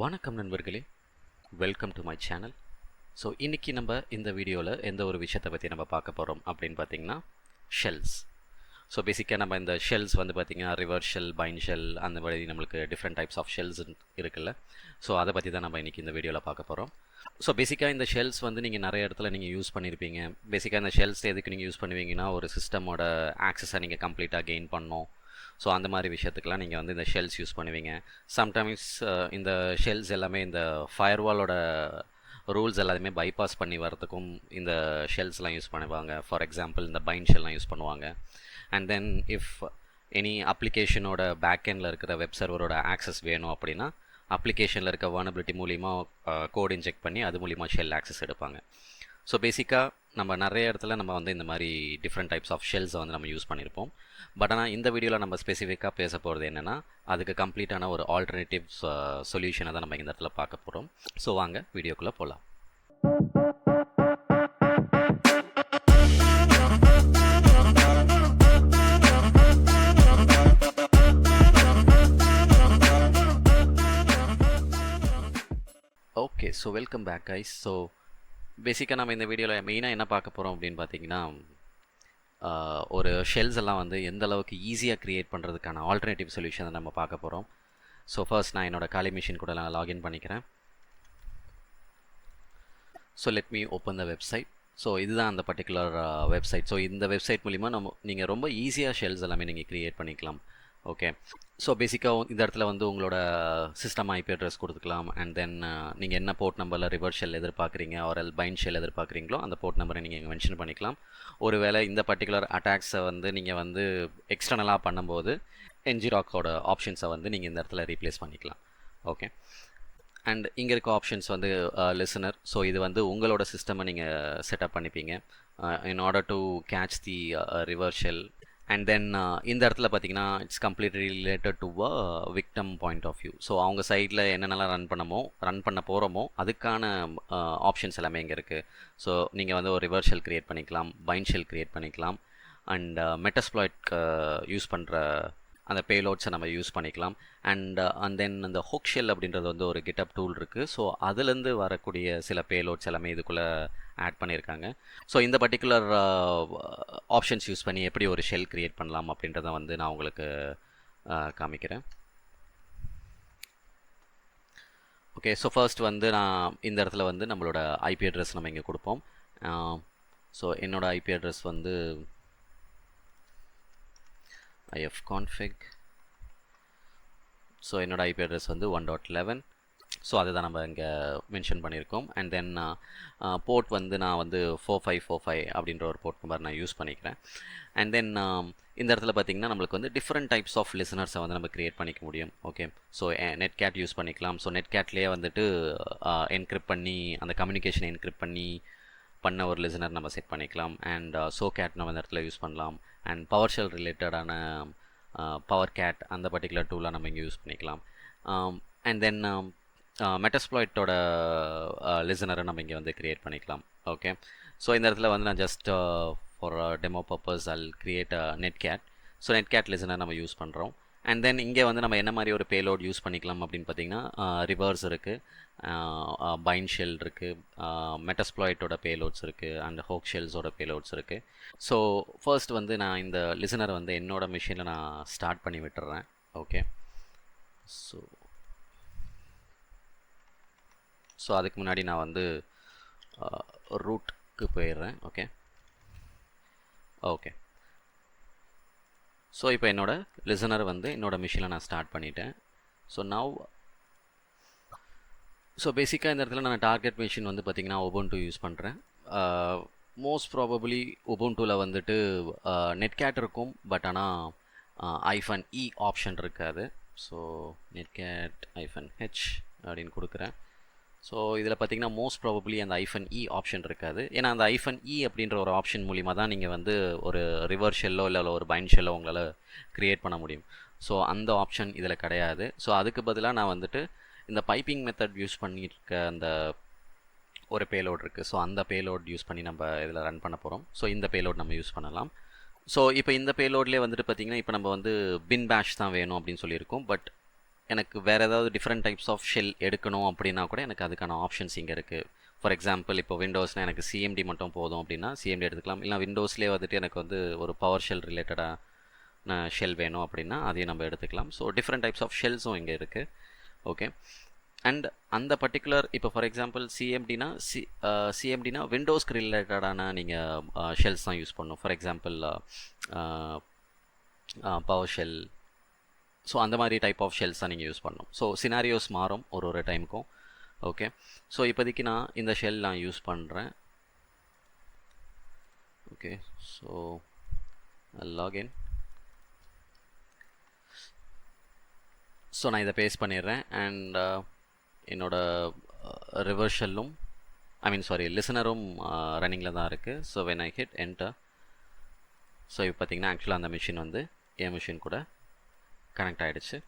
வணக்கம் நண்பர்களே, welcome to my channel. So இன்றைக்கி நம்ம இந்த வீடியோவில் எந்த ஒரு விஷயத்தை பற்றி நம்ம பார்க்க போகிறோம் அப்படின்னு பார்த்தீங்கன்னா ஷெல்ஸ். ஸோ பேசிக்காக நம்ம இந்த ஷெல்ஸ் வந்து பார்த்திங்கன்னா ரிவர்ஸ் ஷெல், பைண்ட் ஷெல், அந்த மாதிரி நம்மளுக்கு டிஃப்ரெண்ட் டைப்ஸ் ஆஃப் ஷெல்ஸ் இருக்குல்ல. ஸோ அதை பற்றி தான் நம்ம இன்றைக்கி இந்த வீடியோவில் பார்க்க போகிறோம். ஸோ பேசிக்காக இந்த ஷெல்ஸ் வந்து நீங்கள் நிறைய இடத்துல நீங்கள் யூஸ் பண்ணியிருப்பீங்க. பேசிக்காக இந்த ஷெல்ஸ் எதுக்கு நீங்கள் யூஸ் பண்ணுவீங்கன்னா ஒரு சிஸ்டமோட ஆக்சஸை நீங்கள் கம்ப்ளீட்டாக கெயின் பண்ணணும். ஸோ அந்த மாதிரி விஷயத்துக்கெலாம் நீங்கள் வந்து இந்த ஷெல்ஸ் யூஸ் பண்ணுவீங்க. சம்டைம்ஸ் இந்த ஷெல்ஸ் எல்லாமே இந்த ஃபயர்வாலோட ரூல்ஸ் எல்லாத்தையுமே பைபாஸ் பண்ணி வரதுக்கும் இந்த ஷெல்ஸ்லாம் யூஸ் பண்ணுவாங்க. ஃபார் எக்ஸாம்பிள் இந்த பைண்ட் ஷெல்லாம் யூஸ் பண்ணுவாங்க. அண்ட் தென் இஃப் எனி அப்ளிகேஷனோட பேக்கெண்டில் இருக்கிற வெப் சர்வரோட ஆக்சஸ் வேணும் அப்படின்னா அப்ளிகேஷனில் இருக்க வர்னபிலிட்டி மூலிமா கோட் இன்ஜெக்ட் பண்ணி அது மூலிமா ஷெல் ஆக்சஸ் எடுப்பாங்க. ஸோ பேசிக்காக நம்ம நிறைய இடத்துல நம்ம வந்து இந்த மாதிரி டிஃப்ரெண்ட் டைப்ஸ் ஆஃப் ஷெல்ஸை வந்து நம்ம யூஸ் பண்ணியிருப்போம். பட் ஆனால் இந்த வீடியோவில் நம்ம ஸ்பெசிஃபிக்காக பேச போகிறது என்னென்னா அதுக்கு கம்ப்ளீட்டான ஒரு ஆல்டர்னேட்டிவ் சொல்யூஷனை தான் நம்ம இந்த இடத்துல பார்க்க போகிறோம். ஸோ வாங்க வீடியோக்குள்ளே போகலாம். Okay, so welcome back guys. So பேசிக்காக நம்ம இந்த வீடியோவில் மெயினாக என்ன பார்க்க போகிறோம் அப்படின்னு பார்த்தீங்கன்னா ஒரு ஷெல்ஸ் எல்லாம் வந்து எந்த அளவுக்கு ஈஸியாக க்ரியேட் பண்ணுறதுக்கான ஆல்டர்னேட்டிவ் சொல்யூஷனை நம்ம பார்க்க போகிறோம். ஸோ ஃபர்ஸ்ட் நான் என்னோடய காலி மிஷின் கூட நான் லாகின் பண்ணிக்கிறேன். So let me open the website. So இதுதான் அந்த பர்டிகுலர் வெப்சைட். ஸோ இந்த வெப்சைட் மூலிமா நீங்கள் ரொம்ப ஈஸியாக ஷெல்ஸ் எல்லாமே நீங்கள் க்ரியேட் பண்ணிக்கலாம். ஓகே, ஸோ பேசிக்காக இந்த இடத்துல வந்து உங்களோட சிஸ்டம் ஐபி அட்ரஸ் கொடுத்துக்கலாம். அண்ட் தென் நீங்கள் என்ன போர்ட் நம்பரில் ரிவர்ஸ் ஷெல் எதிர்பார்க்குறீங்க ஆர் பைண்ட் ஷெல் எதிர்பார்க்குறீங்களோ அந்த போர்ட் நம்பரை நீங்கள் இங்கே மென்ஷன் பண்ணிக்கலாம். ஒருவேளை இந்த பர்டிகுலர் அட்டாக்ஸை வந்து நீங்கள் வந்து எக்ஸ்டர்னலாக பண்ணும்போது என்ஜிராக்கோட ஆப்ஷன்ஸை வந்து நீங்கள் இந்த இடத்துல ரீப்ளேஸ் பண்ணிக்கலாம். ஓகே, அண்ட் இங்கே இருக்க ஆப்ஷன்ஸ் வந்து லிசனர். ஸோ இது வந்து உங்களோட சிஸ்டமை நீங்கள் செட்டப் பண்ணிப்பீங்க in order to catch the reverse shell. And then இந்த இடத்துல பார்த்தீங்கன்னா it's completely related to a victim point of view. So அவங்க சைடில் என்னென்னலாம் ரன் பண்ண போகிறோமோ அதுக்கான ஆப்ஷன்ஸ் எல்லாமே இங்கே இருக்குது. ஸோ நீங்கள் வந்து ஒரு ரிவர்ஸ் ஷெல் க்ரியேட் பண்ணிக்கலாம், பைண்ட் ஷெல் க்ரியேட் பண்ணிக்கலாம், அண்ட் மெட்டாஸ்ப்ளாய்ட்க்கு யூஸ் பண்ணுற அந்த பேலோட்ஸை நம்ம யூஸ் பண்ணிக்கலாம். அண்ட் தென் அந்த ஹுக் ஷெல் அப்படின்றது வந்து ஒரு கிட்டப் டூல் இருக்குது. ஸோ அதுலேருந்து வரக்கூடிய சில பேலோட்ஸ் எல்லாமே இதுக்குள்ளே ஆட் பண்ணியிருக்காங்க. ஸோ இந்த பர்டிகுலர் ஆப்ஷன்ஸ் யூஸ் பண்ணி எப்படி ஒரு ஷெல் க்ரியேட் பண்ணலாம் அப்படின்றத வந்து நான் உங்களுக்கு காமிக்கிறேன். ஓகே, ஸோ ஃபர்ஸ்ட் வந்து நான் இந்த இடத்துல வந்து நம்மளோட ஐபி அட்ரஸ் நம்ம இங்கே கொடுப்போம். ஸோ என்னோடய ஐபி அட்ரஸ் வந்து ifconfig. ஸோ என்னோடய ஐபி அட்ரஸ் வந்து 1.11. ஸோ அதை தான் நம்ம இங்கே மென்ஷன் பண்ணியிருக்கோம். அண்ட் தென் போர்ட் வந்து நான் வந்து 4545 அப்படின்ற ஒரு போர்ட் நம்பர் நான் யூஸ் பண்ணிக்கிறேன். அண்ட் தென் இந்த இடத்துல பார்த்திங்கன்னா நம்மளுக்கு வந்து டிஃப்ரெண்ட் டைப்ஸ் ஆஃப் லிசனர்ஸை வந்து நம்ம க்ரியேட் பண்ணிக்க முடியும். ஓகே, ஸோ நெட்கேட் யூஸ் பண்ணிக்கலாம். ஸோ நெட்கேட்லேயே வந்துட்டு என்கிரிப்ட் பண்ணி அந்த கம்யூனிகேஷனை என்கிரிப்ட் பண்ண ஒரு லிசனர் நம்ம செட் பண்ணிக்கலாம். அண்ட் சோகேட் நம்ம இந்த இடத்துல யூஸ் பண்ணலாம். அண்ட் பவர் ஷெல் ரிலேட்டடான பவர் கேட் அந்த பர்டிகுலர் டூலாக நம்ம இங்கே யூஸ் பண்ணிக்கலாம். அண்ட் தென் மெட்டாஸ்ப்ளாய்ட்டோட லிசனரை நம்ம இங்கே வந்து க்ரியேட் பண்ணிக்கலாம். ஓகே, ஸோ இந்த இடத்துல வந்து நான் just for demo purpose I'll create netcat. So netcat listener நம்ம யூஸ் பண்ணுறோம். அண்ட் தென் இங்கே வந்து நம்ம என்ன மாதிரி ஒரு பேலோட் யூஸ் பண்ணிக்கலாம் அப்படின்னு பார்த்தீங்கன்னா ரிவர்ஸ் இருக்குது, பைண்ட் ஷெல் இருக்குது, மெட்டாஸ்ப்ளாய்ட்டோட பேலோட்ஸ் இருக்குது, அண்ட் ஹோக் ஷெல்ஸோட பேலோட்ஸ் இருக்குது. ஸோ ஃபர்ஸ்ட் வந்து நான் இந்த லிசனரை வந்து என்னோடய மிஷினில் நான் ஸ்டார்ட் பண்ணி விட்டுறேன். ஓகே, ஸோ அதுக்கு முன்னாடி நான் வந்து ரூட்க்கு போயிடுறேன். ஓகே, ஸோ இப்போ என்னோடய லிசனர் வந்து என்னோடய மிஷினில் நான் ஸ்டார்ட் பண்ணிட்டேன். ஸோ பேசிக்காக இந்த இடத்துல நான் டார்கெட் மிஷின் வந்து பார்த்திங்கன்னா உபுண்டு யூஸ் பண்ணுறேன். மோஸ்ட் ப்ராபபிளி உபுண்டுவில் வந்துட்டு நெட்கேட் இருக்கும், பட் ஆனால் -e ஆப்ஷன் இருக்காது. ஸோ நெட்கேட் -h அப்படின்னு கொடுக்குறேன். ஸோ இதில் பார்த்திங்கன்னா மோஸ்ட் ப்ராபபிளி அந்த -e ஆப்ஷன் இருக்காது. ஏன்னா அந்த -e அப்படின்ற ஒரு ஆப்ஷன் மூலிமா தான் நீங்கள் வந்து ஒரு ரிவர்ஸ் ஷெல்லோ இல்லை ஒரு பைண்ட் ஷெல்லோ உங்களால் க்ரியேட் பண்ண முடியும். ஸோ அந்த ஆப்ஷன் இதில் கிடையாது. ஸோ அதுக்கு பதிலாக நான் வந்துட்டு இந்த பைப்பிங் மெத்தட் யூஸ் பண்ணியிருக்க அந்த ஒரு பேலோட் இருக்குது. ஸோ அந்த பேலோட் யூஸ் பண்ணி நம்ம இதில் ரன் பண்ண போகிறோம். ஸோ இந்த பேலோட் நம்ம யூஸ் பண்ணலாம். ஸோ இப்போ இந்த பேலோட்லேயே வந்துட்டு பார்த்திங்கன்னா இப்போ நம்ம வந்து பின் பேஷ் தான் வேணும் அப்படின்னு சொல்லியிருக்கோம். பட் எனக்கு வேறு ஏதாவது டிஃப்ரெண்ட் டைப்ஸ் ஆஃப் ஷெல் எடுக்கணும் அப்படின்னா கூட எனக்கு அதுக்கான ஆப்ஷன்ஸ் இங்கே இருக்குது. ஃபார் எக்ஸாம்பிள் இப்போ விண்டோஸ்னால் எனக்கு சிஎம்டி மட்டும் போதும் அப்படின்னா சிஎம்டி எடுத்துக்கலாம். இல்லை விண்டோஸ்லேயே வந்துட்டு எனக்கு வந்து ஒரு பவர் ஷெல் ரிலேட்டடாக ஷெல் வேணும் அப்படின்னா அதையும் நம்ம எடுத்துக்கலாம். ஸோ டிஃப்ரெண்ட் டைப்ஸ் ஆஃப் ஷெல்ஸும் இங்கே இருக்குது. ஓகே, அண்ட் அந்த பர்டிகுலர் இப்போ ஃபார் எக்ஸாம்பிள் சிஎம்டினா விண்டோஸ்க்கு ரிலேட்டடான நீங்கள் ஷெல்ஸ் தான் யூஸ் பண்ணணும். For example power shell, so அந்த மாதிரி டைப் ஆஃப் ஷெல்ஸ் தான் நீங்கள் யூஸ் பண்ணணும். ஸோ சினாரியோஸ் மாறும் ஒரு டைமுக்கும். ஓகே, ஸோ இப்போதைக்கு நான் இந்த ஷெல் நான் யூஸ் பண்ணுறேன். Okay, so login. ஸோ நான் இதை பேஸ்ட் பண்ணிடுறேன். அண்ட் என்னோடய ரிவர்ஸ் ஷெல்லும் லிசனரும் ரன்னிங்கில் தான் இருக்குது. So when I hit enter, so இப்போ பார்த்தீங்கன்னா ஆக்சுவலாக அந்த மிஷின் வந்து என் மிஷின் கூட கனெக்ட் ஆகிடுச்சு.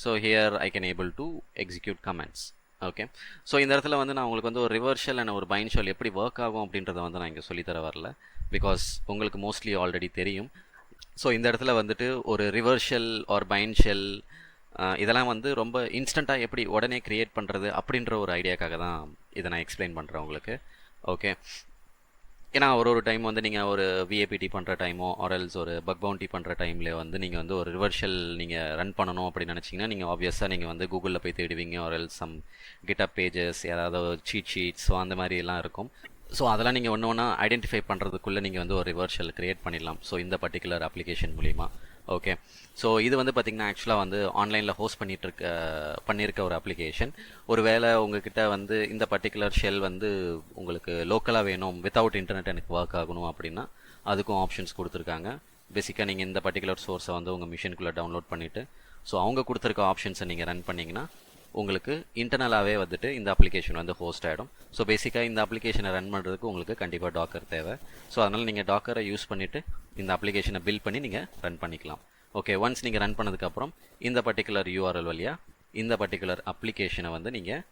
So here I can able to execute comments. Okay, so இந்த இடத்துல வந்து நான் உங்களுக்கு வந்து ஒரு ரிவர்ஸ் ஷெல் அண்ட் ஒரு பைண்ட் ஷெல் எப்படி ஒர்க் ஆகும் அப்படின்றத வந்து நான் இங்கே சொல்லித்தர வரல, பிகாஸ் உங்களுக்கு மோஸ்ட்லி ஆல்ரெடி தெரியும். ஸோ இந்த இடத்துல வந்துட்டு ஒரு reverse shell or bind shell இதெல்லாம் வந்து ரொம்ப இன்ஸ்டண்ட்டாக எப்படி உடனே க்ரியேட் பண்ணுறது அப்படின்ற ஒரு ஐடியாக்காக தான் இதை நான் எக்ஸ்பிளைன் பண்ணுறேன் உங்களுக்கு. ஓகே, ஏன்னா ஒரு டைம் வந்து நீங்கள் ஒரு விஏபிடி பண்ணுற டைமோ ஆர்எல்ஸ் ஒரு பக் பவுண்டி பண்ணுற டைமில் வந்து நீங்கள் வந்து ஒரு ரிவர்ஷல் நீங்கள் ரன் பண்ணணும் அப்படின்னு நினச்சிங்கன்னா நீங்கள் ஆப்வியஸாக நீங்கள் வந்து கூகுளில் போய் தேடுவீங்க, ஆர்எல்ஸ் சம் கிட்டப் பேஜஸ், ஏதாவது சீட் ஷீட்ஸ், ஸோ அந்த மாதிரி எல்லாம் இருக்கும். ஸோ அதெல்லாம் நீங்கள் ஒன்று ஒன்றா ஐடென்டிஃபை பண்ணுறதுக்குள்ளே நீங்கள் வந்து ஒரு ரிவர்ஷல் க்ரியேட் பண்ணிடலாம். ஸோ இந்த பர்டிகுலர் அப்ளிகேஷன் மூலிமா. ஓகே, ஸோ இது வந்து பார்த்திங்கன்னா ஆக்சுவலாக வந்து ஆன்லைனில் ஹோஸ்ட் பண்ணியிருக்க ஒரு அப்ளிகேஷன். ஒரு வேளை உங்ககிட்ட வந்து இந்த பர்டிகுலர் ஷெல் வந்து உங்களுக்கு லோக்கலாக வேணும், வித்தவுட் இன்டர்நெட் எனக்கு ஒர்க் ஆகணும் அப்படின்னா அதுக்கும் ஆப்ஷன்ஸ் கொடுத்துருக்காங்க. பேசிக்காக நீங்கள் இந்த பர்டிகுலர் சோர்ஸை வந்து உங்கள் மிஷினுக்குள்ளே டவுன்லோட் பண்ணிவிட்டு ஸோ அவங்க கொடுத்துருக்க ஆப்ஷன்ஸை நீங்கள் ரன் பண்ணிங்கன்னா உங்களுக்கு இன்டர்னலாகவே வந்துட்டு இந்த அப்ளிகேஷன் வந்து ஹோஸ்ட் ஆகிடும். ஸோ பேசிக்காக இந்த அப்ளிகேஷனை ரன் பண்ணுறதுக்கு உங்களுக்கு கண்டிப்பாக டாக்கர் தேவை. ஸோ அதனால் நீங்கள் டாக்கரை யூஸ் பண்ணிவிட்டு இந்த அப்ளிகேஷனை பில்ட் பண்ணி நீங்கள் ரன் பண்ணிக்கலாம். ஓகே, ஒன்ஸ் நீங்கள் ரன் பண்ணதுக்கப்புறம் இந்த பர்டிகுலர் யூஆர்எல் வழியாக இந்த பர்டிகுலர் அப்ளிகேஷனை வந்து நீங்கள்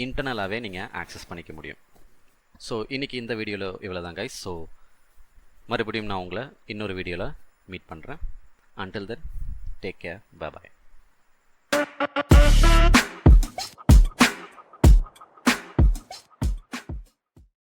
இன்டர்னலாகவே நீங்கள் ஆக்சஸ் பண்ணிக்க முடியும். ஸோ இன்றைக்கி இந்த வீடியோவில் இவ்வளோ தான் கைஸ். ஸோ மறுபடியும் நான் உங்களை இன்னொரு வீடியோவில் மீட் பண்ணுறேன். Until then take care, bye bye.